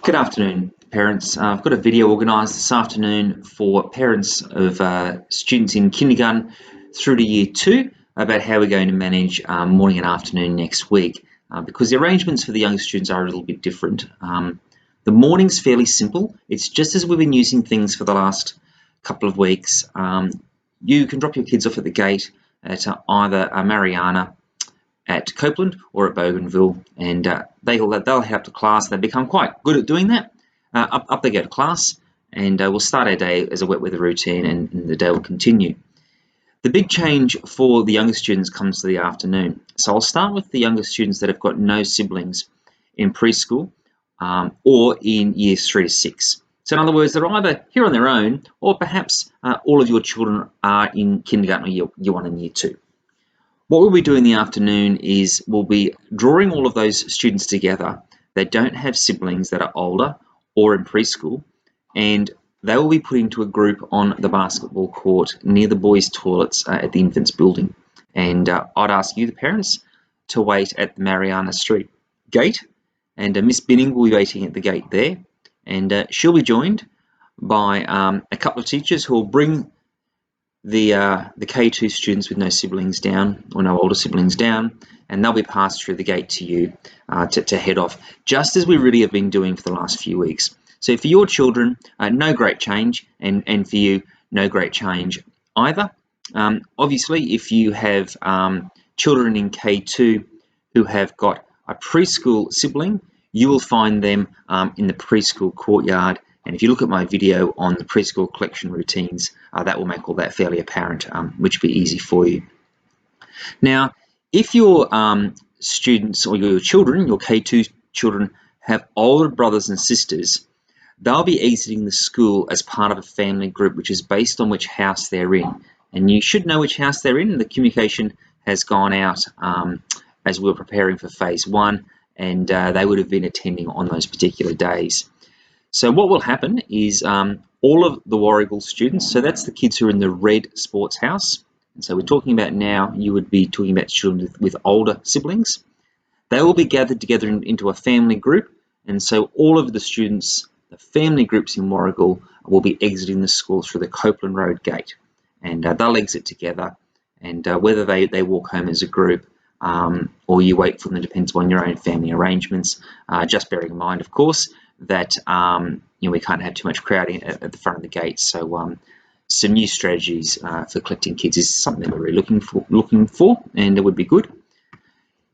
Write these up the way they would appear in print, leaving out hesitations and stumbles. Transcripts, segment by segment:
Good afternoon, parents. I've got a video organised this afternoon for parents of students in kindergarten through to year 2 about how we're going to manage morning and afternoon next week because the arrangements for the younger students are a little bit different. The morning's fairly simple. It's just as we've been using things for the last couple of weeks. You can drop your kids off at the gate at either Mariana at Copeland or at Bougainville, and they'll head up to class. They become quite good at doing that. Up they go to class, and we'll start our day as a wet weather routine, and the day will continue. The big change for the younger students comes to the afternoon. So I'll start with the younger students that have got no siblings in preschool or in years 3 to 6. So in other words, they're either here on their own, or perhaps all of your children are in kindergarten or year 1 and year 2. What we'll be doing in the afternoon is we'll be drawing all of those students together. They don't have siblings that are older or in preschool, and they will be put into a group on the basketball court near the boys' toilets at the infants building. And I'd ask you, the parents, to wait at the Mariana Street gate, and Miss Binning will be waiting at the gate there, and she'll be joined by a couple of teachers who will bring the K2 students with no siblings down or no older siblings down, and they'll be passed through the gate to you to head off, just as we really have been doing for the last few weeks. So for your children, no great change, and for you, no great change either. Obviously, if you have children in K2 who have got a preschool sibling, you will find them in the preschool courtyard. And if you look at my video on the preschool collection routines, that will make all that fairly apparent, which will be easy for you. Now, if your students or your children, your K2 children, have older brothers and sisters, they'll be exiting the school as part of a family group, which is based on which house they're in. And you should know which house they're in. The communication has gone out as we were preparing for phase 1, and they would have been attending on those particular days. So what will happen is all of the Warragul students, so that's the kids who are in the red sports house, and so we're talking about now, you would be talking about children with older siblings. They will be gathered together into a family group, and so all of the students, the family groups in Warragul, will be exiting the school through the Copeland Road gate, and they'll exit together, and whether they walk home as a group or you wait for them depends on your own family arrangements, just bearing in mind, of course, that we can't have too much crowding at the front of the gate. So some new strategies for collecting kids is something that we're really looking for, and it would be good.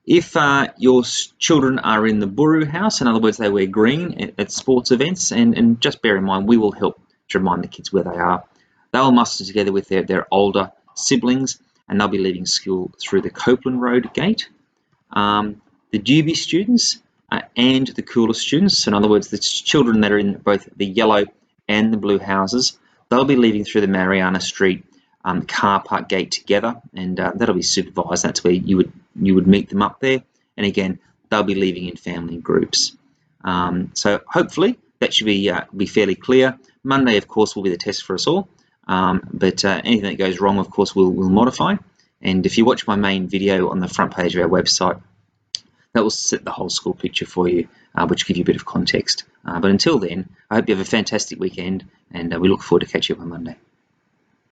If your children are in the Buru house, in other words, they wear green at sports events, and just bear in mind, we will help to remind the kids where they are. They'll muster together with their older siblings, and they'll be leaving school through the Copeland Road gate. The Dewby students and the Cooler students, so in other words, the children that are in both the yellow and the blue houses, they'll be leaving through the Mariana Street car park gate together, and that'll be supervised. That's where you would meet them up there, and again, they'll be leaving in family groups. So hopefully that should be fairly clear. Monday, of course, will be the test for us all, but anything that goes wrong, of course, we'll modify. And if you watch my main video on the front page of our website, that will set the whole school picture for you, which will give you a bit of context. But until then, I hope you have a fantastic weekend, and we look forward to catching up on Monday.